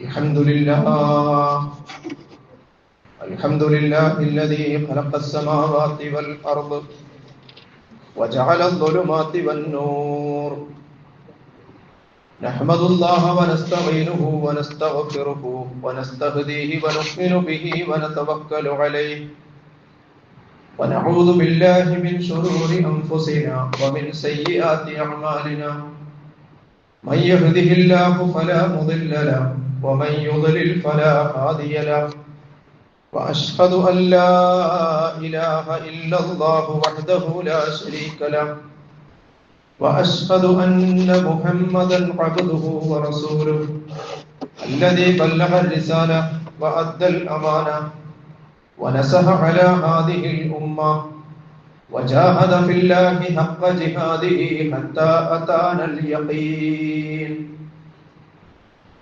الحمد لله الحمد لله الذي خلق السماوات والأرض وجعل الظلمات والنور نحمد الله ونستعينه ونستغفره ونستهديه ونؤمن به ونتوكل عليه ونعوذ بالله من شرور أنفسنا ومن سيئات أعمالنا من يهده الله فلا مضل له ومن يضلل فلا هادي له وأشهد أن لا إله إلا الله وحده لا شريك له وأشهد أن محمدا عبده ورسوله الذي بلغ الرسالة وأدى الأمانة ونصح على هذه الأمة وجاهد في الله حق جهاده حتى أتانا اليقين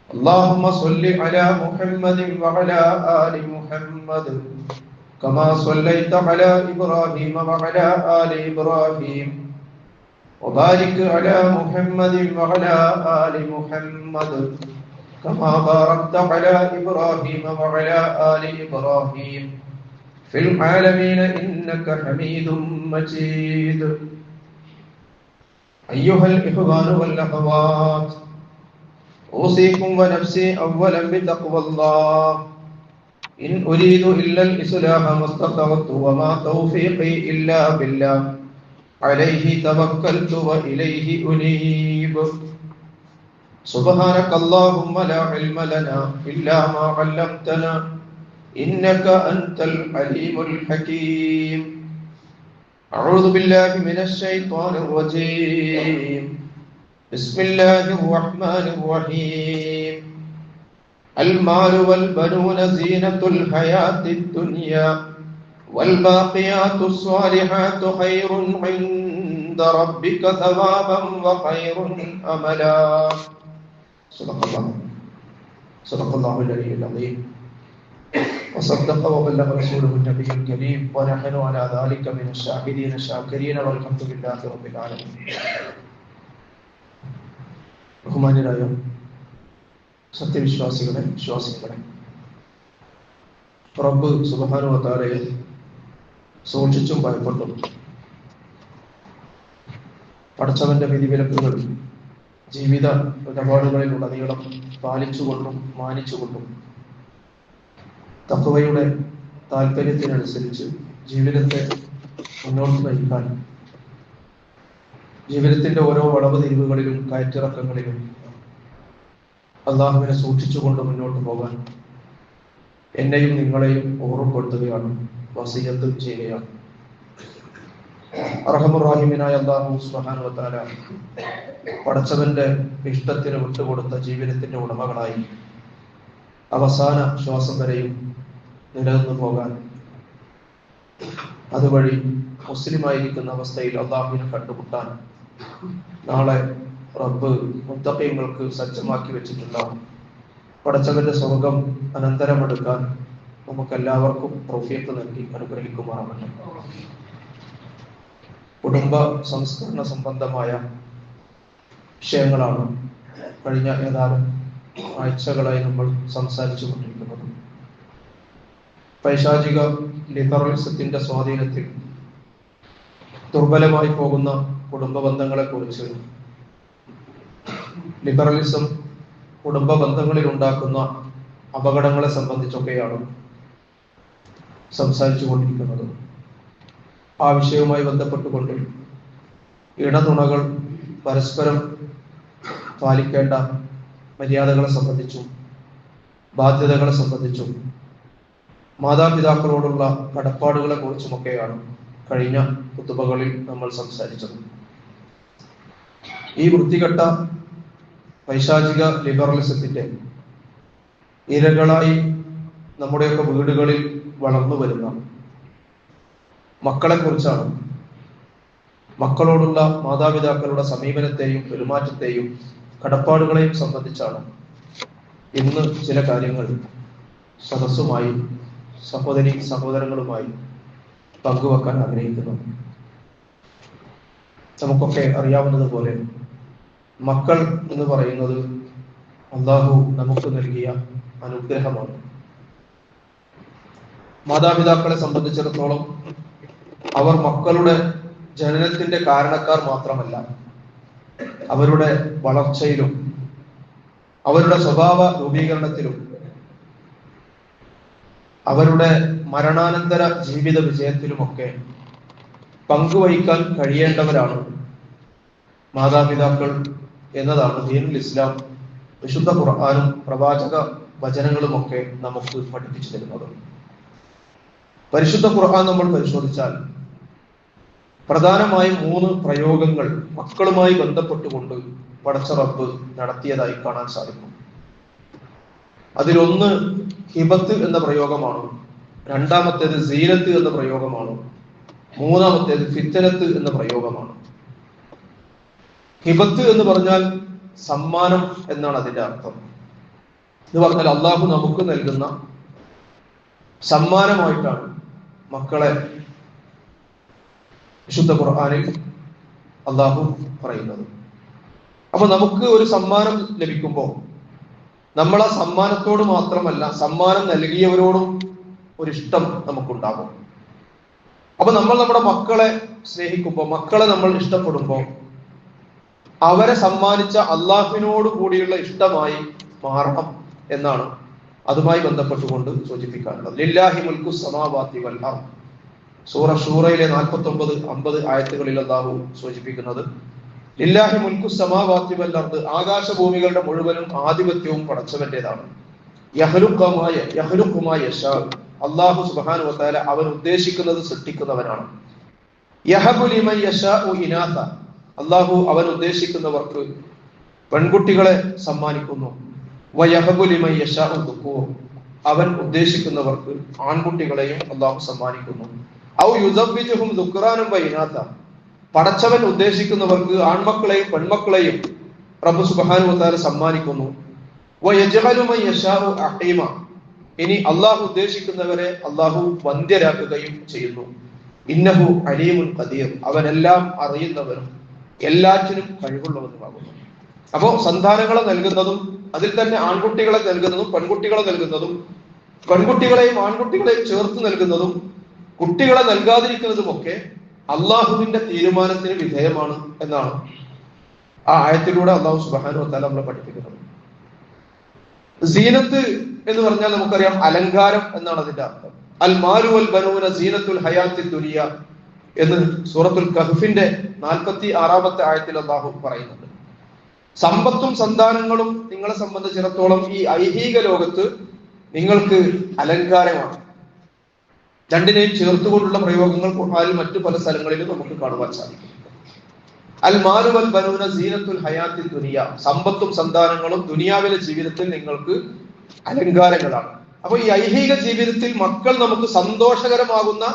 اللهم صل على محمد وعلى آل محمد كما صليت على إبراهيم وعلى آل إبراهيم وبارك على محمد وعلى آل محمد كما باركت على إبراهيم وعلى آل إبراهيم في العالمين إنك حميد مجيد أيها الإخوان والأخوات أوصيكم ونفسي أولا بتقوى الله إن أريد إلا الإصلاح ما استطعت وما توفيقي إلا بالله عليه توكلت وإليه أنيب سبحانك اللهم لا علم لنا إلا ما علمتنا إنك أنت العليم الحكيم أعوذ بالله من الشيطان الرجيم بسم الله الرحمن الرحيم المال والبنون زينة الحياة الدنيا والباقيات الصالحات خير عند ربك ثوابا وخير أملا صدق الله العلي العظيم وصدق وبلغ رسوله النبي الكريم ونحن على ذلك من الشاهدين الشاكرين والحمد لله رب العالمين. ബഹുമാന്യരായ സത്യവിശ്വാസികളെ വിശ്വാസികളെ, റബ്ബ് സുബ്ഹാനഹു വ തആലയെ സൂക്ഷിച്ചും ഭയപ്പെട്ടും പടച്ചവന്റെ വിധിവിലക്കുകൾ ജീവിത ഇടപാടുകളിലുടനീളം പാലിച്ചുകൊണ്ടും മാനിച്ചുകൊണ്ടും തഖ്വയുടെ താല്പര്യത്തിനനുസരിച്ച് ജീവിതത്തെ മുന്നോട്ട് നയിക്കാൻ, ജീവിതത്തിന്റെ ഓരോ വളവ് തിരിവുകളിലും കയറ്റിറക്കങ്ങളിലും അല്ലാഹുവിനെ സൂക്ഷിച്ചുകൊണ്ട് മുന്നോട്ട് പോകാൻ എന്നെയും നിങ്ങളെയും ഓർമ്മപ്പെടുത്തുകയാണ്, വസിയത്ത് ചെയ്യുകയാണ്. അർഹമർ റഹീമിനായ അല്ലാഹു സുബ്ഹാനഹു വ തആല പടച്ചവന്റെ ഇഷ്ടത്തിന് വിട്ടുകൊടുത്ത ജീവിതത്തിന്റെ ഉടമകളായി അവസാന ശ്വാസം വരെയും നിലനിന്നു പോകാൻ, അതുവഴി മുസ്ലിമായിരിക്കുന്ന അവസ്ഥയിൽ അല്ലാഹുവിനെ കണ്ടുമുട്ടാൻ നാളെ റബ്ബ് മുത്തഖീങ്ങൾക്ക് സജ്ജമാക്കി വെച്ചിട്ടുള്ള പടച്ചവന്റെ സ്വർഗം അനന്തരമെടുക്കാൻ നമുക്കെല്ലാവർക്കും തൗഫീഖ് നൽകി അനുഗ്രഹിക്കുമാറാകട്ടെ. കുടുംബ സംസ്കരണ സംബന്ധമായ വിഷയങ്ങളാണ് കഴിഞ്ഞ ഏതാനും ആഴ്ചകളായി നമ്മൾ സംസാരിച്ചു കൊണ്ടിരിക്കുന്നത്. പൈശാചിക ലിബറലിസത്തിന്റെ സ്വാധീനത്തിൽ ദുർബലമായി പോകുന്ന കുടുംബ ബന്ധങ്ങളെ കുറിച്ച്, ലിബറലിസം കുടുംബ ബന്ധങ്ങളിൽ ഉണ്ടാക്കുന്ന അപകടങ്ങളെ സംബന്ധിച്ചൊക്കെയാണ് സംസാരിച്ചു കൊണ്ടിരിക്കുന്നത്. ആ വിഷയവുമായി ബന്ധപ്പെട്ടുകൊണ്ട് ഇണതുണകൾ പരസ്പരം പാലിക്കേണ്ട മര്യാദകളെ സംബന്ധിച്ചും ബാധ്യതകളെ സംബന്ധിച്ചും മാതാപിതാക്കളോടുള്ള കടപ്പാടുകളെ കുറിച്ചുമൊക്കെയാണ് കഴിഞ്ഞ ഖുതുബകളിൽ നമ്മൾ സംസാരിച്ചത്. ഈ വൃത്തികെട്ട പൈശാചിക ലിബറലിസത്തിന്റെ ഇരകളായി നമ്മുടെയൊക്കെ വീടുകളിൽ വളർന്നു വരുന്ന മക്കളെ കുറിച്ചാണ്, മക്കളോടുള്ള മാതാപിതാക്കളുടെ സമീപനത്തെയും പെരുമാറ്റത്തെയും കടപ്പാടുകളെയും സംബന്ധിച്ചാണ് ഇന്ന് ചില കാര്യങ്ങൾ സദസ്സുമായി സഹോദരങ്ങളുമായി പങ്കുവെക്കാൻ ആഗ്രഹിക്കുന്നു. നമുക്കൊക്കെ അറിയാവുന്നതുപോലെ മക്കൾ എന്ന് പറയുന്നത് അള്ളാഹു നമുക്ക് നൽകിയ അനുഗ്രഹമാണ്. മാതാപിതാക്കളെ സംബന്ധിച്ചിടത്തോളം അവർ മക്കളുടെ ജനനത്തിന്റെ കാരണക്കാർ മാത്രമല്ല, അവരുടെ വളർച്ചയിലും അവരുടെ സ്വഭാവ രൂപീകരണത്തിലും അവരുടെ മരണാനന്തര ജീവിത വിജയത്തിലുമൊക്കെ പങ്കുവഹിക്കാൻ കഴിയേണ്ടവരാണ് മാതാപിതാക്കൾ എന്നതാണ് ദീനുൽ ഇസ്ലാം, വിശുദ്ധ ഖുർആനും പ്രവാചക വചനങ്ങളുമൊക്കെ നമുക്ക് പഠിപ്പിച്ചു തരുന്നത്. പരിശുദ്ധ ഖുർആൻ നമ്മൾ പരിശോധിച്ചാൽ പ്രധാനമായും 3 പ്രയോഗങ്ങൾ മക്കളുമായി ബന്ധപ്പെട്ടുകൊണ്ട് പടച്ച റബ്ബ് നടത്തിയതായി കാണാൻ സാധിക്കും. അതിലൊന്ന് ഹിബത്ത് എന്ന പ്രയോഗമാണ്, രണ്ടാമത്തേത് സീനത്ത് എന്ന പ്രയോഗമാണ്, മൂന്നാമത്തേത് ഫിത്നത്ത് എന്ന പ്രയോഗമാണ്. ഹിബത്ത് എന്ന് പറഞ്ഞാൽ സമ്മാനം എന്നാണ് അതിന്റെ അർത്ഥം. എന്ന് പറഞ്ഞാൽ അള്ളാഹു നമുക്ക് നൽകുന്ന സമ്മാനമായിട്ടാണ് മക്കളെ വിശുദ്ധ ഖുർആനിൽ അള്ളാഹു പറയുന്നത്. അപ്പൊ നമുക്ക് ഒരു സമ്മാനം ലഭിക്കുമ്പോൾ നമ്മൾ ആ സമ്മാനത്തോട് മാത്രമല്ല, സമ്മാനം നൽകിയവരോടും ഒരിഷ്ടം നമുക്കുണ്ടാകും. അപ്പൊ നമ്മൾ നമ്മുടെ മക്കളെ സ്നേഹിക്കുമ്പോൾ, മക്കളെ നമ്മൾ ഇഷ്ടപ്പെടുമ്പോൾ അവരെ സമ്മാനിച്ച അള്ളാഹുവിനോട് കൂടിയുള്ള ഇഷ്ടമായി മാറണം എന്നാണ് അതുമായി ബന്ധപ്പെട്ടുകൊണ്ട് സൂചിപ്പിക്കാനുള്ളത്. ലില്ലാഹി മുൽക്കു സമാവാതി വൽ അർദ്, സൂറ ഷൂറയിലെ 49-50 ആയത്തുകളിൽ അല്ലാഹു സൂചിപ്പിക്കുന്നത് ലില്ലാഹി മുൽക്കു സമാവാതി വൽ അർദ്, ആകാശഭൂമികളുടെ മുഴുവനും ആധിപത്യവും പടച്ചവന്റേതാണ്. യഖ്ലുഖു മാ യശാ, അല്ലാഹു സുബ്ഹാനഹു വ തആല അവൻ ഉദ്ദേശിക്കുന്നത് സൃഷ്ടിക്കുന്നവനാണ്. യഹബു ലിമൻ യശാഉ ഇനാഥ, അല്ലാഹു അവൻ ഉദ്ദേശിക്കുന്നവർക്ക് പെൺകുട്ടികളെ സമ്മാനിക്കുന്നു. വയഹബു ലിമൻ യശാഉ ദുക്കൂർ, അവൻ ഉദ്ദേശിക്കുന്നവർക്ക് ആൺകുട്ടികളെയും അല്ലാഹു സമ്മാനിക്കുന്നു. ഔ യുസവ്വിജുഹും ദുക്റാനും വഇനാഥ, പടച്ചവൻ ഉദ്ദേശിക്കുന്നവർക്ക് ആൺമക്കളെയും പെൺമക്കളെയും റബ്ബ് സുബ്ഹാനഹു വ തആല സമ്മാനിക്കുന്നു. വയജ്അലു മൻ യശാഉ അഖീമ, ഇനി അല്ലാഹു ഉദ്ദേശിക്കുന്നവരെ അല്ലാഹു വന്ധ്യരാക്കുകയും ചെയ്യുന്നു. ഇന്നഹു അലീമുൻ ഖദീർ, അവനെല്ലാം അറിയുന്നവനും എല്ലാറ്റിനും കഴിവുള്ളവനുമാകുന്നു. അപ്പോ സന്താനങ്ങളെ നൽകുന്നതും അതിൽ തന്നെ ആൺകുട്ടികളെ നൽകുന്നതും പെൺകുട്ടികളെ നൽകുന്നതും പെൺകുട്ടികളെയും ആൺകുട്ടികളെയും ചേർത്ത് നൽകുന്നതും കുട്ടികളെ നൽകാതിരിക്കുന്നതുമൊക്കെ അള്ളാഹുവിന്റെ തീരുമാനത്തിന് വിധേയമാണ് എന്നാണ് ആ ആയത്തിലൂടെ അള്ളാഹു സുബ്ഹാനഹു വ തആല നമ്മളെ പഠിപ്പിക്കുന്നത്. സീനത്ത് എന്ന് പറഞ്ഞാൽ നമുക്കറിയാം അലങ്കാരം എന്നാണ് അതിന്റെ അർത്ഥം. അൽ മാലു വൽ ബനൂന സീനത്തുൽ ഹയാത്തി ദുനിയ എന്ന് സൂറത്തുൽ കഹ്ഫിന്റെ 46-ാമത്തെ ആയത്തിൽ അള്ളാഹു പറയുന്നുണ്ട്. സമ്പത്തും സന്താനങ്ങളും നിങ്ങളെ സംബന്ധിച്ചിടത്തോളം ഈ ഐഹിക ലോകത്ത് നിങ്ങൾക്ക് അലങ്കാരമാണ്. രണ്ടിനെയും ചേർത്തുകൊണ്ടുള്ള പ്രയോഗങ്ങൾ ഖുർആനിൽ മറ്റു പല സ്ഥലങ്ങളിലും നമുക്ക് കാണുവാൻ സാധിക്കും. അൽ മാലു വൽ ബനൂന സീനത്തുൽ ഹയാത്തി ദുനിയ, സമ്പത്തും സന്താനങ്ങളും ദുനിയാവിലെ ജീവിതത്തിൽ നിങ്ങൾക്ക് അലങ്കാരങ്ങളാണ്. അപ്പൊ ഈ ഐഹിക ജീവിതത്തിൽ മക്കൾ നമുക്ക് സന്തോഷകരമാകുന്ന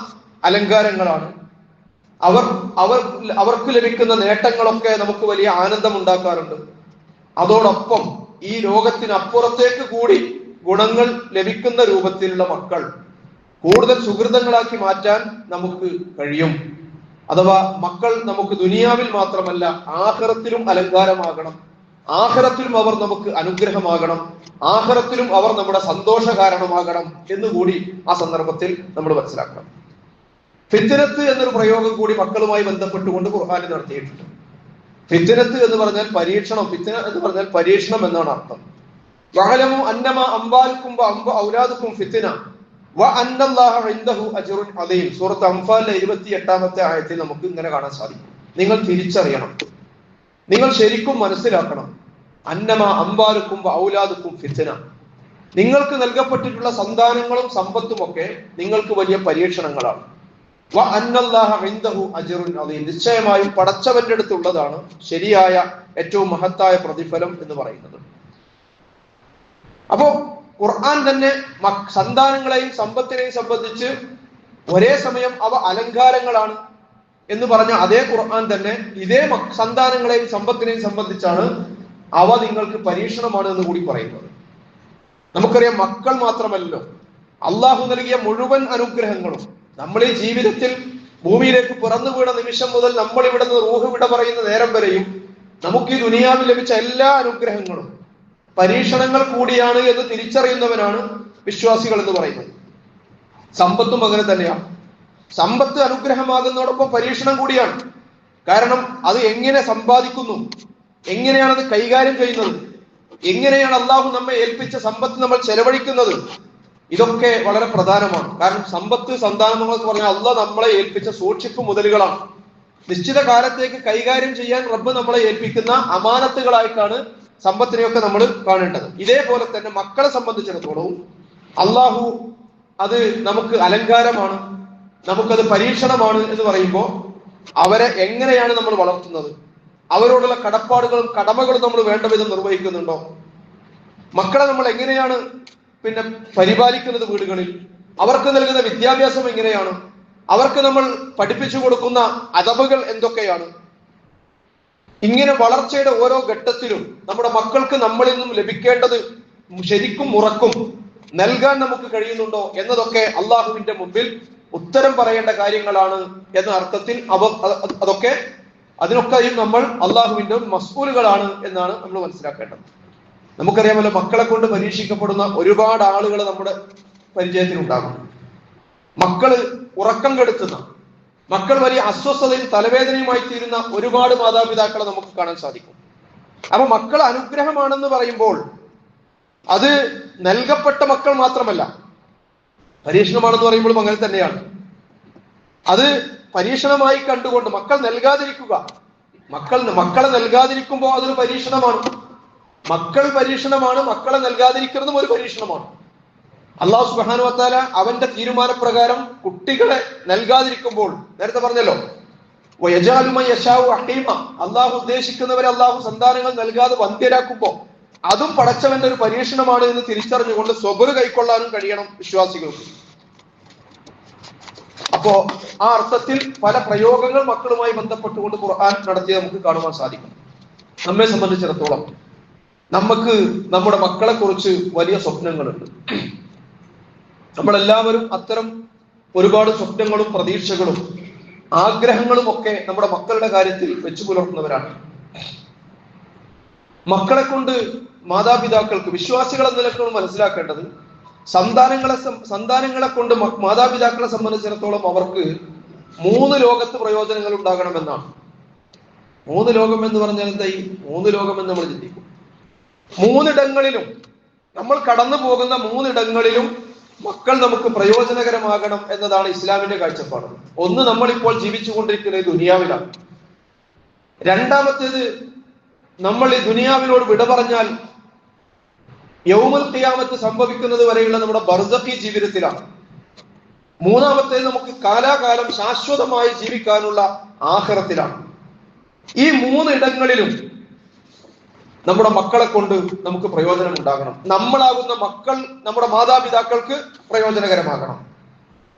അലങ്കാരങ്ങളാണ്. അവർക്ക് ലഭിക്കുന്ന നേട്ടങ്ങളൊക്കെ നമുക്ക് വലിയ ആനന്ദം ഉണ്ടാക്കാറുണ്ട്. അതോടൊപ്പം ഈ ലോകത്തിനപ്പുറത്തേക്ക് കൂടി ഗുണങ്ങൾ ലഭിക്കുന്ന രൂപത്തിലുള്ള മക്കൾ കൂടുതൽ സുഹൃതങ്ങളാക്കി മാറ്റാൻ നമുക്ക് കഴിയും. അഥവാ മക്കൾ നമുക്ക് ദുനിയാവിൽ മാത്രമല്ല ആഖിറത്തിലും അലങ്കാരമാകണം, ആഖിറത്തിലും അവർ നമുക്ക് അനുഗ്രഹമാകണം, ആഖിറത്തിലും അവർ നമ്മുടെ സന്തോഷ കാരണമാകണം എന്നുകൂടി ആ സന്ദർഭത്തിൽ നമ്മൾ മനസ്സിലാക്കണം. ഫിത്നത്ത് എന്നൊരു പ്രയോഗം കൂടി മക്കളുമായി ബന്ധപ്പെട്ടുകൊണ്ട് ഖുർആനിൽ നടത്തിയിട്ടുണ്ട്. ഫിത്നത്ത് എന്ന് പറഞ്ഞാൽ പരീക്ഷണം, ഫിത്ന എന്ന് പറഞ്ഞാൽ പരീക്ഷണം എന്നാണ് അർത്ഥം. വഅലമു അന്നമാ അംവാലുക്കും ഔലാദുക്കും ഫിത്ന വ അന്നല്ലാഹ ഇൻദഹു അജ്റുൻ അദീം, സൂറത്ത് അംഫാലിലെ 28-ാമത്തെ ആയത്തിൽ നമുക്ക് ഇങ്ങനെ കാണാൻ സാധിക്കും. നിങ്ങൾ തിരിച്ചറിയണം, നിങ്ങൾ ശരിക്കും മനസ്സിലാക്കണം. അന്നമാ അംവാലുക്കും ഔലാദുക്കും ഫിത്ന, നിങ്ങൾക്ക് നൽകപ്പെട്ടിട്ടുള്ള സന്താനങ്ങളും സമ്പത്തും ഒക്കെ നിങ്ങൾക്ക് വലിയ പരീക്ഷണങ്ങളാണ്. വ അന്നല്ലാഹ ഇൻദഹു അജ്റുൻ അദീം, നിശ്ചയമായും പടച്ചവന്റെ അടുത്തുള്ളതാണ് ശരിയായ ഏറ്റവും മഹത്തായ പ്രതിഫലം എന്ന് പറയുന്നത്. അപ്പോ ഖുർആൻ തന്നെ സന്താനങ്ങളെയും സമ്പത്തിനെയും സംബന്ധിച്ച് ഒരേ സമയം അവ അലങ്കാരങ്ങളാണ് എന്ന് പറഞ്ഞ അതേ ഖുർആൻ തന്നെ ഇതേ സന്താനങ്ങളെയും സമ്പത്തിനെയും സംബന്ധിച്ചാണ് അവ നിങ്ങൾക്ക് പരീക്ഷണമാണ് എന്ന് കൂടി പറയുന്നത്. നമുക്കറിയാം മക്കൾ മാത്രമല്ലോ, അള്ളാഹു നൽകിയ മുഴുവൻ അനുഗ്രഹങ്ങളും നമ്മൾ ഈ ജീവിതത്തിൽ ഭൂമിയിലേക്ക് പിറന്നു വീണ നിമിഷം മുതൽ നമ്മൾ ഇവിടെ നിന്ന് റൂഹ് വിട പറയുന്ന നേരം വരെയും നമുക്ക് ഈ ദുനിയാവിൽ ലഭിച്ച എല്ലാ അനുഗ്രഹങ്ങളും പരീക്ഷണങ്ങൾ കൂടിയാണ് എന്ന് തിരിച്ചറിയുന്നവനാണ് വിശ്വാസികൾ എന്ന് പറയുന്നത്. സമ്പത്തും അങ്ങനെ തന്നെയാണ്. സമ്പത്ത് അനുഗ്രഹമാകുന്നതോടൊപ്പം പരീക്ഷണം കൂടിയാണ്. കാരണം അത് എങ്ങനെ സമ്പാദിക്കുന്നു, എങ്ങനെയാണ് അത് കൈകാര്യം ചെയ്യുന്നത്, എങ്ങനെയാണ് അള്ളാഹു നമ്മെ ഏൽപ്പിച്ച സമ്പത്ത് നമ്മൾ ചെലവഴിക്കുന്നത്, ഇതൊക്കെ വളരെ പ്രധാനമാണ്. കാരണം സമ്പത്ത്, സന്താനം എന്ന് പറഞ്ഞാൽ അള്ളാഹ് നമ്മളെ ഏൽപ്പിച്ച സൂക്ഷിപ്പ് മുതലുകളാണ്. നിശ്ചിത കാലത്തേക്ക് കൈകാര്യം ചെയ്യാൻ റബ്ബ് നമ്മളെ ഏൽപ്പിക്കുന്ന അമാനത്തുകളായിട്ടാണ് സമ്പത്തിനെയൊക്കെ നമ്മൾ കാണേണ്ടത്. ഇതേപോലെ തന്നെ മക്കളെ സംബന്ധിച്ചിടത്തോളവും അള്ളാഹു അത് നമുക്ക് അലങ്കാരമാണ്, നമുക്കത് പരീക്ഷണമാണ് എന്ന് പറയുമ്പോൾ അവരെ എങ്ങനെയാണ് നമ്മൾ വളർത്തുന്നത്, അവരോടുള്ള കടപ്പാടുകളും കടമകളും നമ്മൾ വേണ്ട വിധം നിർവഹിക്കുന്നുണ്ടോ, മക്കളെ നമ്മൾ എങ്ങനെയാണ് പരിപാലിക്കുന്നത് വീടുകളിൽ, അവർക്ക് നൽകുന്ന വിദ്യാഭ്യാസം എങ്ങനെയാണ്, അവർക്ക് നമ്മൾ പഠിപ്പിച്ചു കൊടുക്കുന്ന അദബുകൾ എന്തൊക്കെയാണ്, ഇങ്ങനെ വളർച്ചയുടെ ഓരോ ഘട്ടത്തിലും നമ്മുടെ മക്കൾക്ക് നമ്മളിൽ നിന്നും ലഭിക്കേണ്ടത് ശരിക്കും ഉറക്കും നൽകാൻ നമുക്ക് കഴിയുന്നുണ്ടോ എന്നതൊക്കെ അള്ളാഹുവിന്റെ മുമ്പിൽ ഉത്തരം പറയേണ്ട കാര്യങ്ങളാണ് എന്ന അർത്ഥത്തിൽ അതിനൊക്കെയും നമ്മൾ അള്ളാഹുവിന്റെ മസ്ഊലുകളാണ് എന്നാണ് നമ്മൾ മനസ്സിലാക്കേണ്ടത്. നമുക്കറിയാമല്ലോ, മക്കളെ കൊണ്ട് പരീക്ഷിക്കപ്പെടുന്ന ഒരുപാട് ആളുകൾ നമ്മുടെ പരിചയത്തിലുണ്ടാകും. മക്കള് ഉറക്കം കെടുത്തുന്ന, മക്കൾ വലിയ അസ്വസ്ഥതയും തലവേദനയുമായി തീരുന്ന ഒരുപാട് മാതാപിതാക്കളെ നമുക്ക് കാണാൻ സാധിക്കും. അപ്പൊ മക്കൾ അനുഗ്രഹമാണെന്ന് പറയുമ്പോൾ അത് നൽകപ്പെട്ട മക്കൾ മാത്രമല്ല, പരീക്ഷണമാണെന്ന് പറയുമ്പോഴും അങ്ങനെ തന്നെയാണ്. അത് പരീക്ഷണമായി കണ്ടുകൊണ്ട് മക്കൾ നൽകാതിരിക്കുക, മക്കളെ നൽകാതിരിക്കുമ്പോൾ അതൊരു പരീക്ഷണമാണ്. മക്കൾ പരീക്ഷണമാണ്, മക്കളെ നൽകാതിരിക്കുന്നതും ഒരു പരീക്ഷണമാണ്. അള്ളാഹു സുബ്ഹാനഹു വ തആല അവന്റെ തീരുമാനപ്രകാരം കുട്ടികളെ നൽകാതിരിക്കുമ്പോൾ, നേരത്തെ പറഞ്ഞല്ലോ വയജാലു മൻ യശാഉ അഹീമ, അള്ളാഹു ഉദ്ദേശിക്കുന്നവരെ അള്ളാഹു സന്താനങ്ങൾ നൽകാതെ വന്ധ്യരാക്കുമ്പോൾ അതും പടച്ചവന്റെ ഒരു പരീക്ഷണമാണ് എന്ന് തിരിച്ചറിഞ്ഞുകൊണ്ട് സ്വബർ കൈക്കൊള്ളാനും കഴിയണം വിശ്വാസികൾക്ക്. അപ്പോ ആ അർത്ഥത്തിൽ പല പ്രയോഗങ്ങൾ മക്കളുമായി ബന്ധപ്പെട്ടുകൊണ്ട് ഖുർആൻ നടത്തിയത് നമുക്ക് കാണുവാൻ സാധിക്കും. നമ്മെ സംബന്ധിച്ചിടത്തോളം നമുക്ക് നമ്മുടെ മക്കളെ കുറിച്ച് വലിയ സ്വപ്നങ്ങളുണ്ട്. നമ്മളെല്ലാവരും അത്തരം ഒരുപാട് സ്വപ്നങ്ങളും പ്രതീക്ഷകളും ആഗ്രഹങ്ങളും ഒക്കെ നമ്മുടെ മക്കളുടെ കാര്യത്തിൽ വെച്ചു പുലർത്തുന്നവരാണ്. മക്കളെ കൊണ്ട് മാതാപിതാക്കൾക്ക്, വിശ്വാസികൾ എന്ന നിലയ്ക്ക് മനസ്സിലാക്കേണ്ടത്, സന്താനങ്ങളെ കൊണ്ട് മാതാപിതാക്കളെ സംബന്ധിച്ചിടത്തോളം അവർക്ക് 3 ലോകത്ത് പ്രയോജനങ്ങൾ ഉണ്ടാകണമെന്നാണ്. 3 ലോകം എന്ന് പറഞ്ഞാൽ എന്തായി? 3 ലോകം എന്ന് നമ്മൾ ചിന്തിക്കും. 3 ഇടങ്ങളിലും, നമ്മൾ കടന്നു പോകുന്ന 3 ഇടങ്ങളിലും മക്കൾ നമുക്ക് പ്രയോജനകരമാകണം എന്നതാണ് ഇസ്ലാമിന്റെ കാഴ്ചപ്പാട്. ഒന്ന്, നമ്മളിപ്പോൾ ജീവിച്ചുകൊണ്ടിരിക്കുന്ന ഈ ദുനിയാവിലാണ്. രണ്ടാമത്തേത്, നമ്മൾ ഈ ദുനിയാവിനോട് വിട പറഞ്ഞാൽ യൗമുൽ ഖിയാമത്ത് സംഭവിക്കുന്നത് വരെയുള്ള നമ്മുടെ ബർസഖി ജീവിതത്തിലാണ്. മൂന്നാമത്തേത്, നമുക്ക് കാലാകാലം ശാശ്വതമായി ജീവിക്കാനുള്ള ആഖിറത്തിലാണ്. ഈ 3 ഇടങ്ങളിലും നമ്മുടെ മക്കളെ കൊണ്ട് നമുക്ക് പ്രയോജനം ഉണ്ടാകണം. നമ്മളാകുന്ന മക്കൾ നമ്മുടെ മാതാപിതാക്കൾക്ക് പ്രയോജനകരമാകണം.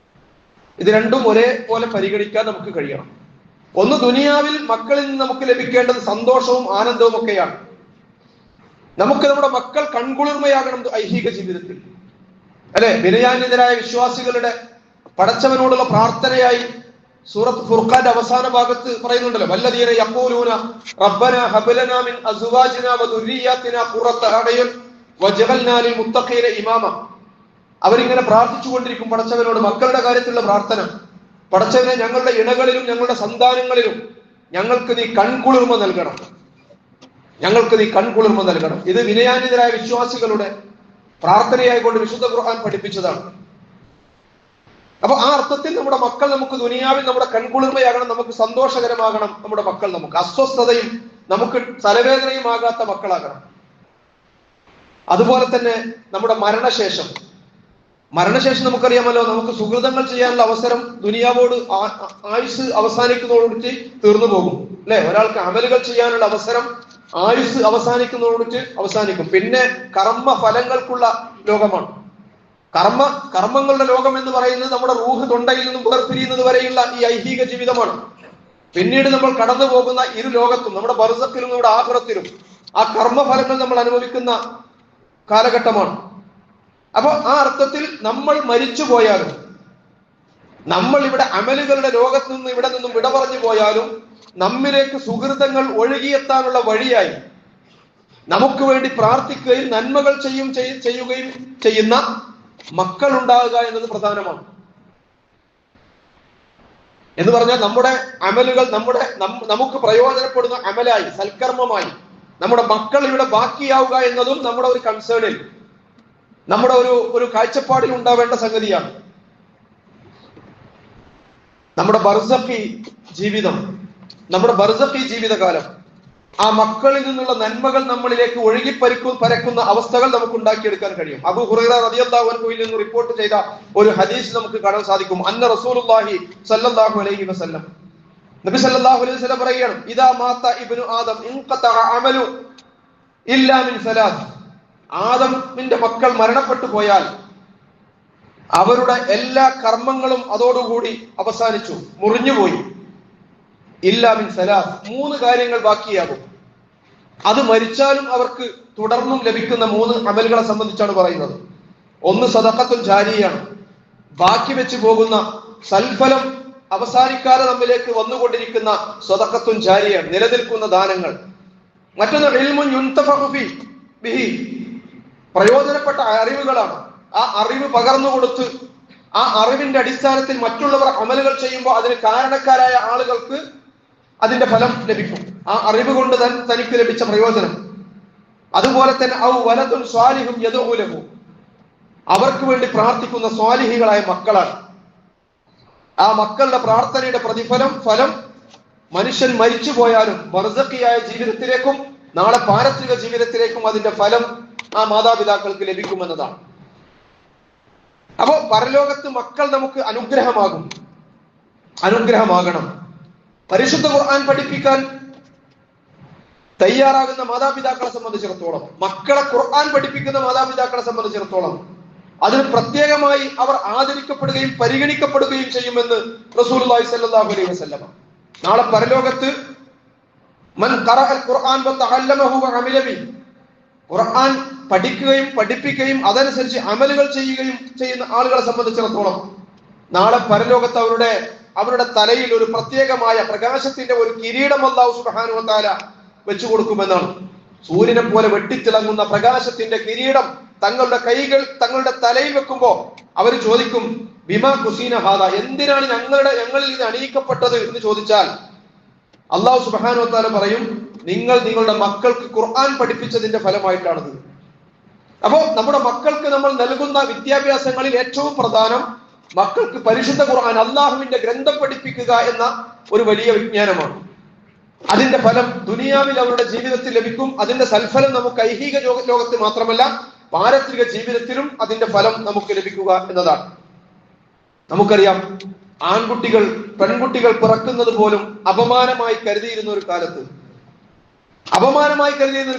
ഇത് രണ്ടും ഒരേപോലെ പരിഗണിക്കാൻ നമുക്ക് കഴിയണം. ഒന്ന്, ദുനിയാവിൽ മക്കളിൽ നിന്ന് നമുക്ക് ലഭിക്കേണ്ടത് സന്തോഷവും ആനന്ദവും ഒക്കെയാണ്. നമുക്ക് നമ്മുടെ മക്കൾ കൺകുളിർമയാകണം ഐഹിക ജീവിതത്തിൽ, അല്ലെ? വിനയാന്വിതരായ വിശ്വാസികളുടെ പടച്ചവനോടുള്ള പ്രാർത്ഥനയായി സൂറത്ത് ഫുർഖാന്റെ അവസാന ഭാഗത്ത് പറയുന്നുണ്ടല്ലോ, വല്ലദീന യഖൂലൂന റബ്ബനാ ഹബ് ലനാ മിൻ അസ്വാജിനാ വദുർരിയ്യാതിനാ ഖുറത അഅ്യുൻ വജഅൽനാ ലിൽ മുത്തഖീന ഇമാമ. അവരിങ്ങനെ പ്രാർത്ഥിച്ചുകൊണ്ടിരിക്കും പടച്ചവനോട്, മക്കളുടെ കാര്യത്തിലുള്ള പ്രാർത്ഥന, പടച്ചവനെ ഞങ്ങളുടെ ഇണകളിലും ഞങ്ങളുടെ സന്താനങ്ങളിലും ഞങ്ങൾക്ക് നീ കൺകുളിർമ നൽകണം, ഞങ്ങൾക്ക് നീ കൺകുളിർമ നൽകണം. ഇത് വിനയാന്വിതരായ വിശ്വാസികളുടെ പ്രാർത്ഥനയായിക്കൊണ്ട് വിശുദ്ധ ഖുർആൻ പഠിപ്പിച്ചതാണ്. അപ്പൊ ആ അർത്ഥത്തിൽ നമ്മുടെ മക്കൾ നമുക്ക് ദുനിയാവിൽ നമ്മുടെ കൺകുളിർമയാകണം, നമുക്ക് സന്തോഷകരമാകണം. നമ്മുടെ മക്കൾ നമുക്ക് അസ്വസ്ഥതയും നമുക്ക് തലവേദനയും ആകാത്ത മക്കളാകണം. അതുപോലെ തന്നെ നമ്മുടെ മരണശേഷം നമുക്കറിയാമല്ലോ, നമുക്ക് സുഹൃതങ്ങൾ ചെയ്യാനുള്ള അവസരം ദുനിയാവോട് ആയുസ് അവസാനിക്കുന്നതോടുകൂടി തീർന്നു പോകും, അല്ലെ? ഒരാൾക്ക് അമലുകൾ ചെയ്യാനുള്ള അവസരം ആയുസ് അവസാനിക്കുന്നതോടുകൂടി അവസാനിക്കും. പിന്നെ കർമ്മ ഫലങ്ങൾക്കുള്ള ലോകമാണ്. കർമ്മങ്ങളുടെ ലോകം എന്ന് പറയുന്നത് നമ്മുടെ റൂഹ് തൊണ്ടയിൽ നിന്നും വേർപിരിയുന്നത് വരെയുള്ള ഈ ഐഹിക ജീവിതമാണ്. പിന്നീട് നമ്മൾ കടന്നു പോകുന്ന ഇരു ലോകത്തും, നമ്മുടെ ബർസഖിലും നമ്മുടെ ആഖിറത്തിലും ആ കർമ്മഫലങ്ങൾ നമ്മൾ അനുഭവിക്കുന്ന കാലഘട്ടമാണ്. അപ്പൊ ആ അർത്ഥത്തിൽ നമ്മൾ മരിച്ചു പോയാലും, നമ്മൾ ഇവിടെ അമലുകളുടെ ലോകത്ത് നിന്ന് ഇവിടെ നിന്നും വിട പറഞ്ഞു പോയാലും, നമ്മിലേക്ക് സുഹൃതങ്ങൾ ഒഴുകിയെത്താനുള്ള വഴിയായി നമുക്ക് വേണ്ടി പ്രാർത്ഥിക്കുകയും നന്മകൾ ചെയ്യുകയും ചെയ്യുന്ന മക്കൾ ഉണ്ടാകുക എന്നത് പ്രധാനമാണ്. എന്ന് പറഞ്ഞാൽ നമ്മുടെ അമലുകൾ നമുക്ക് പ്രയോജനപ്പെടുന്ന അമലായി, സൽക്കർമ്മമായി നമ്മുടെ മക്കൾ ഇവിടെ ബാക്കിയാവുക എന്നതും നമ്മുടെ ഒരു കൺസേണിൽ, നമ്മുടെ ഒരു കാഴ്ചപ്പാടിൽ ഉണ്ടാവേണ്ട സംഗതിയാണ്. നമ്മുടെ ബർസഖി ജീവിതകാലം, ആ മക്കളിൽ നിന്നുള്ള നന്മകൾ നമ്മളിലേക്ക് ഒഴുകി പരക്കുന്ന അവസ്ഥകൾ നമുക്ക് ഉണ്ടാക്കിയെടുക്കാൻ കഴിയും. അബൂ ഹുറൈറ റളിയല്ലാഹു അൻഹുവിൽ നിന്ന് റിപ്പോർട്ട് ചെയ്ത ഒരു ഹദീസ് നമുക്ക് കാണാൻ സാധിക്കും. അന്ന റസൂലുള്ളാഹി സ്വല്ലല്ലാഹു അലൈഹി വസല്ലം, നബി സല്ലല്ലാഹു അലൈഹി വസല്ലം പറയുകയാണ്, ഇദാ മാത ഇബ്നു ആദം ഇൻഖതഅ അമലു ഇല്ലാ മിൻ സലാസ്. ആദമിന്റെ മക്കൾ മരണപ്പെട്ടു പോയാൽ അവരുടെ എല്ലാ കർമ്മങ്ങളും അതോടുകൂടി അവസാനിച്ചു, മുറിഞ്ഞുപോയി. ഇല്ലാ മിൻ സലാസ്, 3 കാര്യങ്ങൾ ബാക്കിയാകും. അത് മരിച്ചാലും അവർക്ക് തുടർന്നും ലഭിക്കുന്ന 3 അമലുകളെ സംബന്ധിച്ചാണ് പറയുന്നത്. ഒന്ന് സദഖത്തുൻ ജാരിയാണ്, ബാക്കി വെച്ച് പോകുന്ന സൽഫലം അവസാനിക്കാതെ നമ്മിലേക്ക് വന്നുകൊണ്ടിരിക്കുന്ന സദഖത്തുൻ ജാരിയാണ്, നിലനിൽക്കുന്ന ദാനങ്ങൾ. മറ്റൊന്ന് ഇൽമുൻ യുൻതഫഉ ബിഹി, പ്രയോജനപ്പെട്ട അറിവുകളാണ്. ആ അറിവ് പകർന്നു കൊടുത്ത് ആ അറിവിന്റെ അടിസ്ഥാനത്തിൽ മറ്റുള്ളവർ അമലുകൾ ചെയ്യുമ്പോൾ അതിന് കാരണക്കാരായ ആളുകൾക്ക് അതിന്റെ ഫലം ലഭിക്കും, ആ അറിവ് കൊണ്ട് തനിക്ക് ലഭിച്ച പ്രയോജനം. അതുപോലെ തന്നെ ഔ വലതുൻ സ്വാലിഹുൻ യദ്ഉ ലഹു, അവർക്ക് വേണ്ടി പ്രാർത്ഥിക്കുന്ന സ്വാലിഹികളായ മക്കളാണ്. ആ മക്കളുടെ പ്രാർത്ഥനയുടെ ഫലം മനുഷ്യൻ മരിച്ചു പോയാലും ബർസഖിയായ ജീവിതത്തിലേക്കും നാളെ പാരത്രിക ജീവിതത്തിലേക്കും അതിന്റെ ഫലം ആ മാതാപിതാക്കൾക്ക് ലഭിക്കുമെന്നതാണ്. അപ്പോ പരലോകത്ത് മക്കൾ നമുക്ക് അനുഗ്രഹമാകണം. പരിശുദ്ധ ഖുർആൻ പഠിപ്പിക്കാൻ തയ്യാറാകുന്ന മാതാപിതാക്കളെ സംബന്ധിച്ചിടത്തോളം, മക്കളെ ഖുർആൻ പഠിപ്പിക്കുന്ന മാതാപിതാക്കളെ സംബന്ധിച്ചിടത്തോളം അതിന് പ്രത്യേകമായി അവർ ആദരിക്കപ്പെടുകയും പരിഗണിക്കപ്പെടുകയും ചെയ്യുമെന്ന് റസൂലുള്ളാഹി സ്വല്ലല്ലാഹു അലൈഹി വസല്ലം. നാളെ പരലോകത്ത് മൻ ഖറഅൽ ഖുർആൻ വതഅല്ലമഹു വഅമില ബിഹി, ഖുർആൻ പഠിക്കുകയും പഠിപ്പിക്കുകയും അതനുസരിച്ച് അമലുകൾ ചെയ്യുന്ന ആളുകളെ സംബന്ധിച്ചിടത്തോളം നാളെ പരലോകത്ത് അവരുടെ തലയിൽ ഒരു പ്രത്യേകമായ പ്രകാശത്തിന്റെ ഒരു കിരീടം അല്ലാഹു സുബ്ഹാനഹു വ തആല വെച്ചു കൊടുക്കുമെന്നാണ്. സൂര്യനെ പോലെ വെട്ടിത്തിളങ്ങുന്ന പ്രകാശത്തിന്റെ കിരീടം തങ്ങളുടെ തലയിൽ വെക്കുമ്പോ അവർ ചോദിക്കും, ബിമാ കുസീന ഹാദാ, എന്തിനാണ് ഞങ്ങളിൽ ഇത് അണിയിക്കപ്പെട്ടത് എന്ന് ചോദിച്ചാൽ അല്ലാഹു സുബ്ഹാനഹു വ തആല പറയും, നിങ്ങളുടെ മക്കൾക്ക് ഖുർആൻ പഠിപ്പിച്ചതിന്റെ ഫലമായിട്ടാണത്. അപ്പോ നമ്മുടെ മക്കൾക്ക് നമ്മൾ നൽകുന്ന വിദ്യാഭ്യാസങ്ങളിൽ ഏറ്റവും പ്രധാനം മക്കൾക്ക് പരിശുദ്ധ ഖുർആൻ, അള്ളാഹുവിന്റെ ഗ്രന്ഥം പഠിപ്പിക്കുക എന്ന ഒരു വലിയ വിജ്ഞാനമാണ്. അതിന്റെ ഫലം ദുനിയാവിൽ അവരുടെ ജീവിതത്തിൽ ലഭിക്കും. അതിന്റെ സൽഫലം നമുക്ക് ഐഹിക ലോകത്ത് മാത്രമല്ല പാരത്രിക ജീവിതത്തിലും അതിന്റെ ഫലം നമുക്ക് ലഭിക്കുക എന്നതാണ്. നമുക്കറിയാം, പെൺകുട്ടികൾ പിറക്കുന്നത് പോലും അപമാനമായി കരുതിയിരുന്ന ഒരു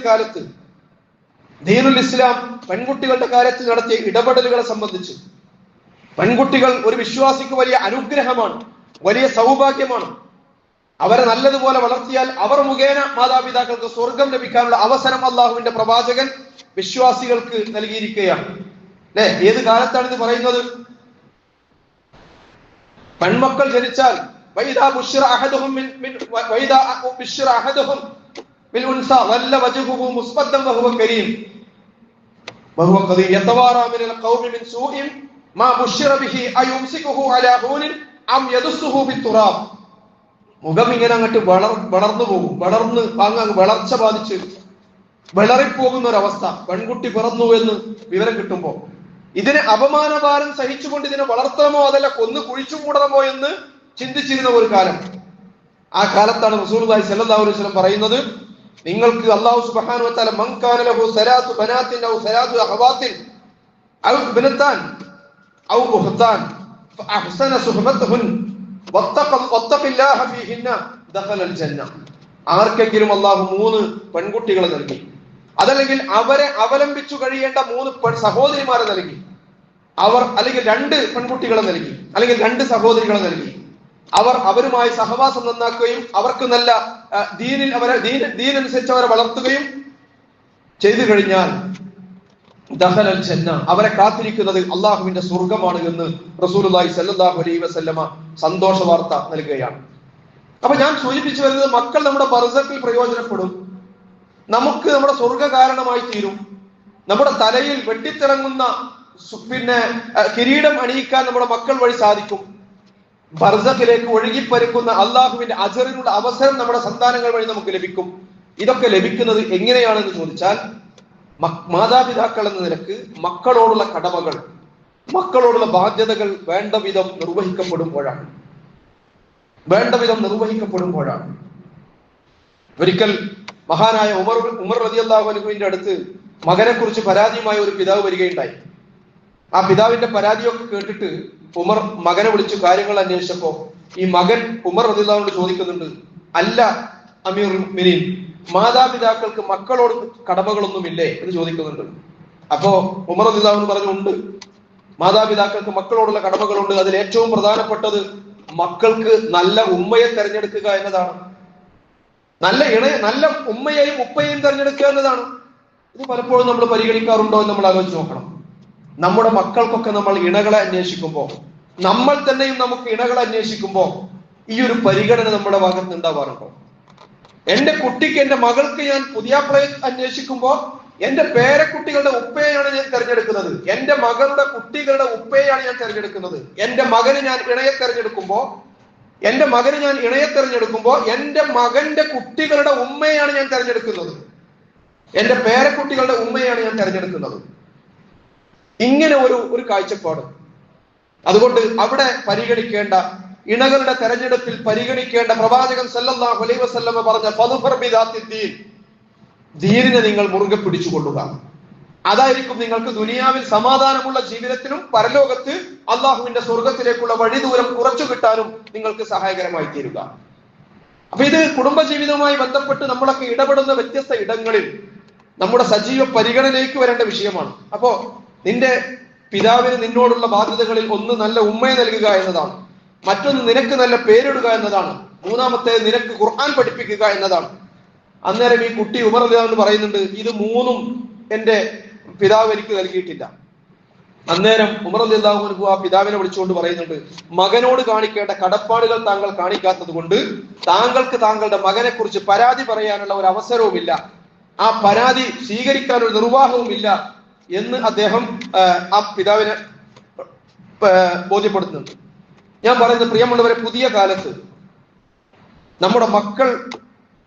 കാലത്ത് ദീനുൽ ഇസ്ലാം പെൺകുട്ടികളുടെ കാര്യത്തിൽ നടത്തിയ ഇടപെടലുകളെ സംബന്ധിച്ച്, പെൺകുട്ടികൾ ഒരു വിശ്വാസിക്ക് വലിയ അനുഗ്രഹമാണ്, വലിയ സൗഭാഗ്യമാണ്. അവരെ നല്ലതുപോലെ വളർത്തിയാൽ അവർ മുഖേന മാതാപിതാക്കൾക്ക് സ്വർഗം ലഭിക്കാനുള്ള അവസരം അള്ളാഹുവിന്റെ പ്രവാചകൻ വിശ്വാസികൾക്ക് നൽകിയിരിക്കുകയാണ്. അല്ലെ, ഏത് കാലത്താണ് ഇത് പറയുന്നത്? പെൺമക്കൾ ജനിച്ചാൽ വൈദാ ബുശ്ശിറ അഹദുഹും ബിൽ ഉൻസ വല്ല വജ്ഹുഹു മുസ്ബദ്ദൻ വഹുവ കരീം വഹുവ ഖദീർ യതവാറാ മിനൽ ഖൗമി മിൻ സൂഇൻ മാ ബുശ്ശിറ ബിഹി അയുംസികുഹു അലാ ഹൂനിൻ അം യദുസ്സുഹു ബിത്തുറാബ്. മുഖം ഇങ്ങനെ അങ്ങോട്ട് വളർന്നു പോകും, വളർച്ച ബാധിച്ച് വിളറിപ്പോകുന്ന ഒരവസ്ഥ. പെൺകുട്ടി പിറന്നു എന്ന് വിവരം കിട്ടുമ്പോ ഇതിനെ അപമാനഭാരം സഹിച്ചുകൊണ്ട് ഇതിനെ വളർത്തണമോ അതല്ല കൊന്നു കുഴിച്ചു കൂടണമോ എന്ന് ചിന്തിച്ചിരുന്ന ഒരു കാലം. ആ കാലത്താണ് റസൂലുള്ളാഹി സ്വല്ലല്ലാഹു അലൈഹി വസല്ലം പറയുന്നത്, നിങ്ങൾക്ക് അല്ലാഹു സുബ്ഹാനഹു വ തആല മൻ കാന ലഹു സലാത്തു ബനാത്തിൻ ഔ സലാത്തു അഖവാത്തിൻ ഔ ബനതാൻ ഔ ഉഖ്താൻ ഫഅഹ്സന സുഹബതഹുൻ വത്തഖില്ലാഹ ഫീഹിന്ന ദഖലൽ ജന്ന. ആർക്കെങ്കിലും അല്ലാഹു 3 പെൺകുട്ടികളെ നൽകി, അതല്ലെങ്കിൽ അവരെ അവലംബിച്ചു കഴിയേണ്ട 3 സഹോദരിമാരെ നൽകി, അല്ലെങ്കിൽ 2 പെൺകുട്ടികളെ നൽകി, അല്ലെങ്കിൽ 2 സഹോദരികളെ നൽകി, അവരുമായി സഹവാസം നന്നാക്കുകയും അവർക്ക് നല്ല ദീനനുസരിച്ച് അവരെ വളർത്തുകയും ചെയ്തു കഴിഞ്ഞാൽ ദഖലൽ ജന്ന, അവരെ കാത്തിരിക്കുന്നത് അള്ളാഹുവിന്റെ സ്വർഗമാണ് എന്ന് റസൂലുള്ളാഹി സ്വല്ലല്ലാഹു അലൈഹി വസല്ലമ സന്തോഷ വാർത്ത നൽകുകയാണ്. അപ്പൊ ഞാൻ സൂചിപ്പിച്ചു വരുന്നത്, മക്കൾ നമ്മുടെ ബർസഖിൽ പ്രയോജനപ്പെടും. നമുക്ക് നമ്മുടെ സ്വർഗ കാരണമായി തീരും. നമ്മുടെ തലയിൽ വെട്ടിത്തിളങ്ങുന്ന കിരീടം അണിയിക്കാൻ നമ്മുടെ മക്കൾ വഴി സാധിക്കും. ബർസഖിലേക്ക് ഒഴുകിപ്പരുക്കുന്ന അള്ളാഹുവിന്റെ അജറിനുള്ള അവസരം നമ്മുടെ സന്താനങ്ങൾ വഴി നമുക്ക് ലഭിക്കും. ഇതൊക്കെ ലഭിക്കുന്നത് എങ്ങനെയാണെന്ന് ചോദിച്ചാൽ, മാതാപിതാക്കൾ എന്ന നിലക്ക് മക്കളോടുള്ള കടമകൾ, മക്കളോടുള്ള ബാധ്യതകൾ വേണ്ട വിധം നിർവഹിക്കപ്പെടുമ്പോഴാണ്. ഒരിക്കൽ മഹാനായ ഉമർ റളിയല്ലാഹു അൻഹുവിന്റെ അടുത്ത് മകനെ കുറിച്ച് പരാതിയുമായി ഒരു പിതാവ് വരികയുണ്ടായി. ആ പിതാവിന്റെ പരാതിയൊക്കെ കേട്ടിട്ട് ഉമർ മകനെ വിളിച്ചു കാര്യങ്ങൾ അന്വേഷിച്ചപ്പോ ഈ മകൻ ഉമർ റളിയല്ലാഹു ചോദിക്കുന്നുണ്ട്, അല്ല അമീറുൽ മുഅ്മിനീൻ, മാതാപിതാക്കൾക്ക് മക്കളോട് കടമകളൊന്നുമില്ലേ എന്ന് ചോദിക്കുന്നുണ്ട്. അപ്പോ ഉമർ റളിയല്ലാഹു പറഞ്ഞു, ഉണ്ട്, മാതാപിതാക്കൾക്ക് മക്കളോടുള്ള കടമകളുണ്ട്. അതിൽ ഏറ്റവും പ്രധാനപ്പെട്ടത് മക്കൾക്ക് നല്ല ഉമ്മയെ തെരഞ്ഞെടുക്കുക എന്നതാണ്. നല്ല ഉമ്മയെയും ഉപ്പയെയും തെരഞ്ഞെടുക്കുക എന്നതാണ്. ഇത് പലപ്പോഴും നമ്മൾ പരിഗണിക്കാറുണ്ടോ എന്ന് നമ്മൾ ആലോചിച്ച് നോക്കണം. നമ്മുടെ മക്കൾക്കൊക്കെ നമ്മൾ ഇണകളെ അന്വേഷിക്കുമ്പോൾ, നമ്മൾ തന്നെയും നമുക്ക് ഇണകളെ അന്വേഷിക്കുമ്പോൾ ഈ ഒരു പരിഗണന നമ്മുടെ ഭാഗത്ത് ഉണ്ടാവാറുണ്ടോ? എന്റെ കുട്ടിക്ക്, എന്റെ മകൾക്ക് ഞാൻ പുതിയാപ്ലയെ അന്വേഷിക്കുമ്പോൾ എന്റെ പേരക്കുട്ടികളുടെ ഉപ്പയെയാണ് ഞാൻ തെരഞ്ഞെടുക്കുന്നത്. എന്റെ മകളുടെ കുട്ടികളുടെ ഉപ്പയെയാണ് ഞാൻ തെരഞ്ഞെടുക്കുന്നത്. എന്റെ മകന് ഞാൻ ഇണയെ തെരഞ്ഞെടുക്കുമ്പോ എന്റെ മകന്റെ കുട്ടികളുടെ ഉമ്മയാണ് ഞാൻ തെരഞ്ഞെടുക്കുന്നത്. എന്റെ പേരക്കുട്ടികളുടെ ഉമ്മയാണ് ഞാൻ തെരഞ്ഞെടുക്കുന്നത്. ഇങ്ങനെ ഒരു കാഴ്ചപ്പാട്. അതുകൊണ്ട് അവിടെ പരിഗണിക്കേണ്ട, ഇണകളുടെ തെരഞ്ഞെടുപ്പിൽ പരിഗണിക്കേണ്ട പ്രവാചകൻ സല്ലല്ലാഹു അലൈഹി വസല്ലമ പറഞ്ഞ ഫദ്ഫർ ബിദാത്തിദ്ദീൻ, ദീനിനെ നിങ്ങൾ മുറുകെ പിടിച്ചുകൊള്ളുക. അതായിരിക്കും നിങ്ങൾക്ക് ദുനിയാവിൽ സമാധാനമുള്ള ജീവിതത്തിനും പരലോകത്ത് അള്ളാഹുവിന്റെ സ്വർഗത്തിലേക്കുള്ള വഴിദൂരം കുറച്ചു കിട്ടാനും നിങ്ങൾക്ക് സഹായകരമായി തീരുക. അപ്പൊ ഇത് കുടുംബജീവിതവുമായി ബന്ധപ്പെട്ട് നമ്മളൊക്കെ ഇടപെടുന്ന വ്യത്യസ്ത ഇടങ്ങളിൽ നമ്മുടെ സജീവ പരിഗണനയ്ക്ക് വരേണ്ട വിഷയമാണ്. അപ്പോ നിന്റെ പിതാവിന് നിന്നോടുള്ള ബാധ്യതകളിൽ ഒന്ന് നല്ല ഉമ്മയെ നൽകുക എന്നതാണ്, മറ്റൊന്ന് നിനക്ക് നല്ല പേരിടുക എന്നതാണ്, മൂന്നാമത്തേത് നിനക്ക് ഖുർആൻ പഠിപ്പിക്കുക എന്നതാണ്. അന്നേരം ഈ കുട്ടി ഉമർ റളിയല്ലാഹു പറയുന്നുണ്ട്, ഇത് മൂന്നും എന്റെ പിതാവ് എനിക്ക് നൽകിയിട്ടില്ല. അന്നേരം ഉമർ റളിയല്ലാഹു അൻഹു ആ പിതാവിനെ വിളിച്ചുകൊണ്ട് പറയുന്നുണ്ട്, മകനോട് കാണിക്കേണ്ട കടപ്പാടുകൾ താങ്കൾ കാണിക്കാത്തത് കൊണ്ട് താങ്കൾക്ക് താങ്കളുടെ മകനെ കുറിച്ച് പരാതി പറയാനുള്ള ഒരു അവസരവുമില്ല, ആ പരാതി സ്വീകരിക്കാനൊരു നിർവാഹവുമില്ല എന്ന് അദ്ദേഹം ആ പിതാവിനെ ബോധ്യപ്പെടുത്തുന്നുണ്ട്. ഞാൻ പറയുന്നത്, പ്രിയമുള്ളവരെ, പുതിയ കാലത്ത് നമ്മുടെ മക്കൾ,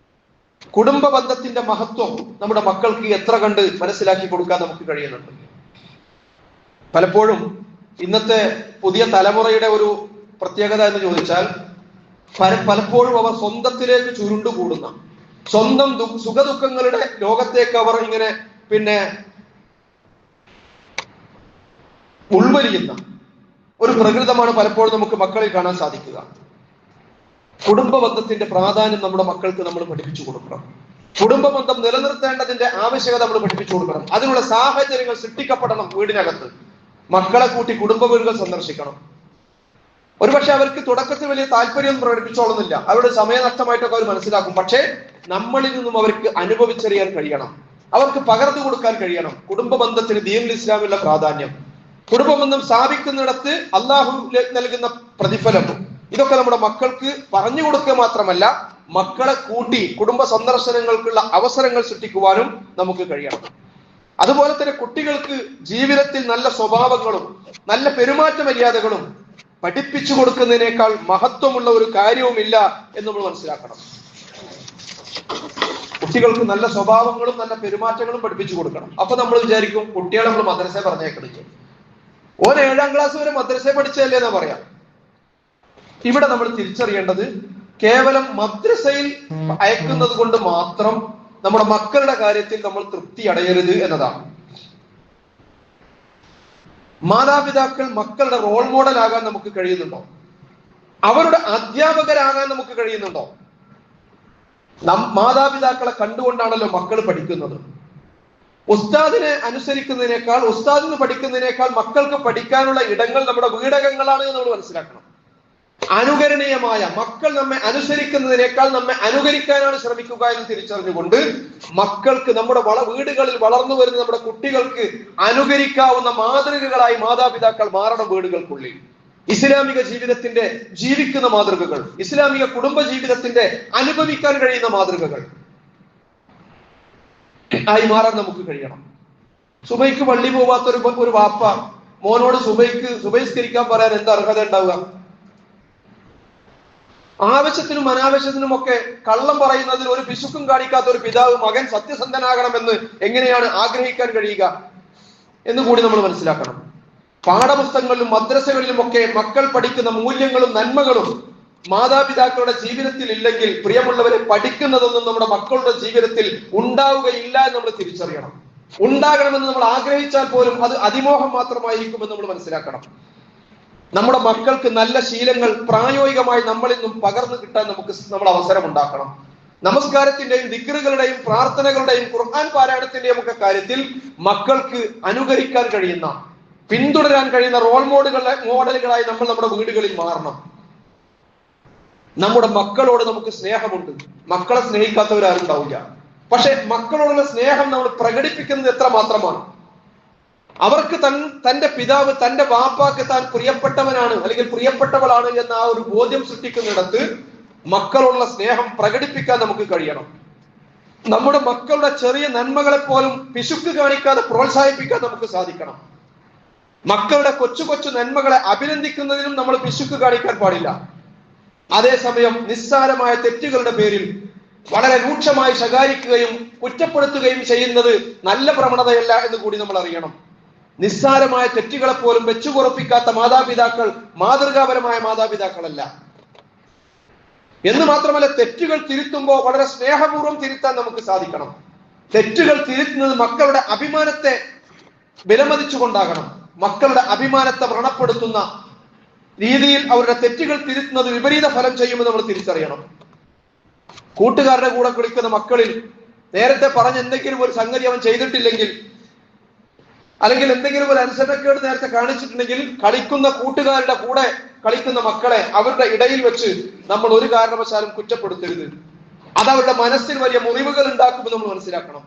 കുടുംബ ബന്ധത്തിന്റെ മഹത്വം നമ്മുടെ മക്കൾക്ക് എത്ര കണ്ട് മനസ്സിലാക്കി കൊടുക്കാൻ നമുക്ക് കഴിയുന്നുണ്ട്. പലപ്പോഴും ഇന്നത്തെ പുതിയ തലമുറയുടെ ഒരു പ്രത്യേകത എന്ന് ചോദിച്ചാൽ, പലപ്പോഴും അവർ സ്വന്തത്തിലേക്ക് ചുരുണ്ടുകൂടുന്ന, സ്വന്തം സുഖദുഃഖങ്ങളുടെ ലോകത്തേക്ക് അവർ ഇങ്ങനെ ഉൾവലിയുന്ന ഒരു പ്രകൃതമാണ് പലപ്പോഴും നമുക്ക് മക്കളിൽ കാണാൻ സാധിക്കുക. കുടുംബ ബന്ധത്തിന്റെ പ്രാധാന്യം നമ്മുടെ മക്കൾക്ക് നമ്മൾ പഠിപ്പിച്ചു കൊടുക്കണം. കുടുംബ ബന്ധം നിലനിർത്തേണ്ടതിന്റെ ആവശ്യകത നമ്മൾ പഠിപ്പിച്ചു കൊടുക്കണം. അതിനുള്ള സാഹചര്യങ്ങൾ സൃഷ്ടിക്കപ്പെടണം. വീടിനകത്ത് മക്കളെ കൂട്ടി കുടുംബ വീടുകൾ സന്ദർശിക്കണം. ഒരുപക്ഷെ അവർക്ക് തുടക്കത്തിൽ വലിയ താല്പര്യം പ്രകടിപ്പിച്ചോളുന്നില്ല, അവരുടെ സമയനഷ്ടമായിട്ടൊക്കെ അവർ മനസ്സിലാക്കും. പക്ഷേ നമ്മളിൽ നിന്നും അവർക്ക് അനുഭവിച്ചറിയാൻ കഴിയണം, അവർക്ക് പകർന്നു കൊടുക്കാൻ കഴിയണം കുടുംബ ബന്ധത്തിന് ദീനുൽ ഇസ്ലാമിലുള്ള പ്രാധാന്യം, കുടുംബ ബന്ധം സ്ഥാപിക്കുന്നിടത്ത് അള്ളാഹു നൽകുന്ന പ്രതിഫലം. ഇതൊക്കെ നമ്മുടെ മക്കൾക്ക് പറഞ്ഞു കൊടുക്കുക മാത്രമല്ല, മക്കളെ കൂട്ടി കുടുംബ സന്ദർശനങ്ങൾക്കുള്ള അവസരങ്ങൾ സൃഷ്ടിക്കുവാനും നമുക്ക് കഴിയണം. അതുപോലെ തന്നെ കുട്ടികൾക്ക് ജീവിതത്തിൽ നല്ല സ്വഭാവങ്ങളും നല്ല പെരുമാറ്റ മര്യാദകളും പഠിപ്പിച്ചു കൊടുക്കുന്നതിനേക്കാൾ മഹത്വമുള്ള ഒരു കാര്യവുമില്ല എന്ന് നമ്മൾ മനസ്സിലാക്കണം. കുട്ടികൾക്ക് നല്ല സ്വഭാവങ്ങളും നല്ല പെരുമാറ്റങ്ങളും പഠിപ്പിച്ചു കൊടുക്കണം. അപ്പൊ നമ്മൾ വിചാരിക്കും, കുട്ടികളെ നമ്മൾ മദ്രസ പറഞ്ഞേക്കണില്ല, ഓൻ 7ാം ക്ലാസ് വരെ മദ്രസ പഠിച്ചതല്ലേ എന്നാ പറയാം. ഇവിടെ നമ്മൾ തിരിച്ചറിയേണ്ടത്, കേവലം മദ്രസയിൽ അയക്കുന്നത് കൊണ്ട് മാത്രം നമ്മുടെ മക്കളുടെ കാര്യത്തിൽ നമ്മൾ തൃപ്തി അടയരുത് എന്നതാണ്. മാതാപിതാക്കൾ മക്കളുടെ റോൾ മോഡൽ ആകാൻ നമുക്ക് കഴിയുന്നുണ്ടോ? അവരുടെ അധ്യാപകരാകാൻ നമുക്ക് കഴിയുന്നുണ്ടോ? മാതാപിതാക്കളെ കണ്ടുകൊണ്ടാണല്ലോ മക്കൾ പഠിക്കുന്നത്. ഉസ്താദിനെ അനുസരിക്കുന്നതിനേക്കാൾ, ഉസ്താദിൽ നിന്ന് പഠിക്കുന്നതിനേക്കാൾ മക്കൾക്ക് പഠിക്കാനുള്ള ഇടങ്ങൾ നമ്മുടെ വീടകങ്ങളാണ് എന്ന് നമ്മൾ മനസ്സിലാക്കണം. അനുകരണീയമായ, മക്കൾ നമ്മെ അനുസരിക്കുന്നതിനേക്കാൾ നമ്മെ അനുകരിക്കാനാണ് ശ്രമിക്കുക എന്ന് തിരിച്ചറിഞ്ഞുകൊണ്ട് മക്കൾക്ക്, നമ്മുടെ വീടുകളിൽ വളർന്നു വരുന്ന നമ്മുടെ കുട്ടികൾക്ക് അനുകരിക്കാവുന്ന മാതൃകകളായി മാതാപിതാക്കൾ മാറണം. വീടുകൾക്കുള്ളിൽ ഇസ്ലാമിക ജീവിതത്തിന്റെ ജീവിക്കുന്ന മാതൃകകൾ, ഇസ്ലാമിക കുടുംബ ജീവിതത്തിന്റെ അനുഭവിക്കാൻ കഴിയുന്ന മാതൃകകൾ. ആയി മാറാൻ നമുക്ക് കഴിയണം. സുബൈക്ക് പള്ളി പോവാത്ത ഒരു വാപ്പ മോനോട് സുബൈസ്കരിക്കാൻ പറയാൻ എന്താ അർഹത ഉണ്ടാവുക? ആവശ്യത്തിനും അനാവശ്യത്തിനും ഒക്കെ കള്ളം പറയുന്നതിൽ ഒരു പിശുക്കും കാണിക്കാത്ത ഒരു പിതാവ് മകൻ സത്യസന്ധനാകണമെന്ന് എങ്ങനെയാണ് ആഗ്രഹിക്കാൻ കഴിയുക എന്ന് കൂടി നമ്മൾ മനസ്സിലാക്കണം. പാഠപുസ്തകങ്ങളിലും മദ്രസകളിലും ഒക്കെ മക്കൾ പഠിക്കുന്ന മൂല്യങ്ങളും നന്മകളും മാതാപിതാക്കളുടെ ജീവിതത്തിൽ ഇല്ലെങ്കിൽ പ്രിയമുള്ളവരെ പഠിക്കുന്നതൊന്നും നമ്മുടെ മക്കളുടെ ജീവിതത്തിൽ ഉണ്ടാവുകയില്ല എന്ന് നമ്മൾ തിരിച്ചറിയണം. ഉണ്ടാകണമെന്ന് നമ്മൾ ആഗ്രഹിച്ചാൽ പോലും അത് അതിമോഹം മാത്രമായിരിക്കുമെന്ന് നമ്മൾ മനസ്സിലാക്കണം. നമ്മുടെ മക്കൾക്ക് നല്ല ശീലങ്ങൾ പ്രായോഗികമായി നമ്മളിൽ നിന്നും പകർന്നു കിട്ടാൻ നമ്മൾ അവസരം ഉണ്ടാക്കണം. നമസ്കാരത്തിന്റെയും ദിക്റുകളുടെയും പ്രാർത്ഥനകളുടെയും ഖുർആൻ പാരായണത്തിന്റെയും ഒക്കെ കാര്യത്തിൽ മക്കൾക്ക് അനുകരിക്കാൻ കഴിയുന്ന, പിന്തുടരാൻ കഴിയുന്ന റോൾ മോഡലുകളായി നമ്മൾ നമ്മുടെ വീടുകളിൽ മാറണം. നമ്മുടെ മക്കളോട് നമുക്ക് സ്നേഹമുണ്ട്. മക്കളെ സ്നേഹിക്കാത്തവരാരുണ്ടാവില്ല. പക്ഷെ മക്കളോടുള്ള സ്നേഹം നമ്മൾ പ്രകടിപ്പിക്കുന്നത് എത്ര മാത്രമാണ്. അവർക്ക് തന്റെ പിതാവ്, തന്റെ വാപ്പാക്ക് താൻ പ്രിയപ്പെട്ടവനാണ് അല്ലെങ്കിൽ പ്രിയപ്പെട്ടവളാണ് എന്ന ആ ഒരു ബോധ്യം സൃഷ്ടിക്കുന്നിടത്ത് മക്കളോടുള്ള സ്നേഹം പ്രകടിപ്പിക്കാൻ നമുക്ക് കഴിയണം. നമ്മുടെ മക്കളുടെ ചെറിയ നന്മകളെ പോലും പിശുക്ക് കാണിക്കാതെ പ്രോത്സാഹിപ്പിക്കാൻ നമുക്ക് സാധിക്കണം. മക്കളുടെ കൊച്ചു കൊച്ചു നന്മകളെ അഭിനന്ദിക്കുന്നതിനും നമ്മൾ പിശുക്ക് കാണിക്കാൻ പാടില്ല. അതേസമയം നിസ്സാരമായ തെറ്റുകളുടെ പേരിൽ വളരെ രൂക്ഷമായി ശകാരിക്കുകയും കുറ്റപ്പെടുത്തുകയും ചെയ്യുന്നത് നല്ല പ്രവണതയല്ല എന്ന് കൂടി നമ്മൾ അറിയണം. നിസ്സാരമായ തെറ്റുകളെ പോലും വെച്ചുപുറപ്പിക്കാത്ത മാതാപിതാക്കൾ മാതൃകാപരമായ മാതാപിതാക്കളല്ല. എന്ന് മാത്രമല്ല, തെറ്റുകൾ തിരുത്തുമ്പോൾ വളരെ സ്നേഹപൂർവ്വം തിരുത്താൻ നമുക്ക് സാധിക്കണം. തെറ്റുകൾ തിരുത്തുന്നത് മക്കളുടെ അഭിമാനത്തെ വിലമതിച്ചുകൊണ്ടാകണം. മക്കളുടെ അഭിമാനത്തെ വ്രണപ്പെടുത്തുന്ന രീതിയിൽ അവരുടെ തെറ്റുകൾ തിരുത്തുന്നത് വിപരീത ഫലം ചെയ്യുമെന്ന് നമ്മൾ തിരിച്ചറിയണം. കൂട്ടുകാരുടെ കൂടെ കളിക്കുന്ന മക്കളിൽ നേരത്തെ പറഞ്ഞ എന്തെങ്കിലും ഒരു സംഗതി അവൻ ചെയ്തിട്ടില്ലെങ്കിൽ, അല്ലെങ്കിൽ എന്തെങ്കിലും ഒരു അനുസരണക്കേട് നേരത്തെ കാണിച്ചിട്ടുണ്ടെങ്കിൽ, കളിക്കുന്ന കൂട്ടുകാരുടെ കൂടെ കളിക്കുന്ന മക്കളെ അവരുടെ ഇടയിൽ വെച്ച് നമ്മൾ ഒരു കാരണവശാലും കുറ്റപ്പെടുത്തരുത്. അത് അവരുടെ മനസ്സിൽ വലിയ മുറിവുകൾ ഉണ്ടാക്കുമെന്ന് നമ്മൾ മനസ്സിലാക്കണം.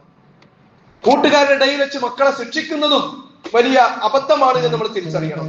കൂട്ടുകാരുടെ ഇടയിൽ വെച്ച് മക്കളെ ശിക്ഷിക്കുന്നതും വലിയ അബദ്ധമാണ് എന്ന് നമ്മൾ തിരിച്ചറിയണം.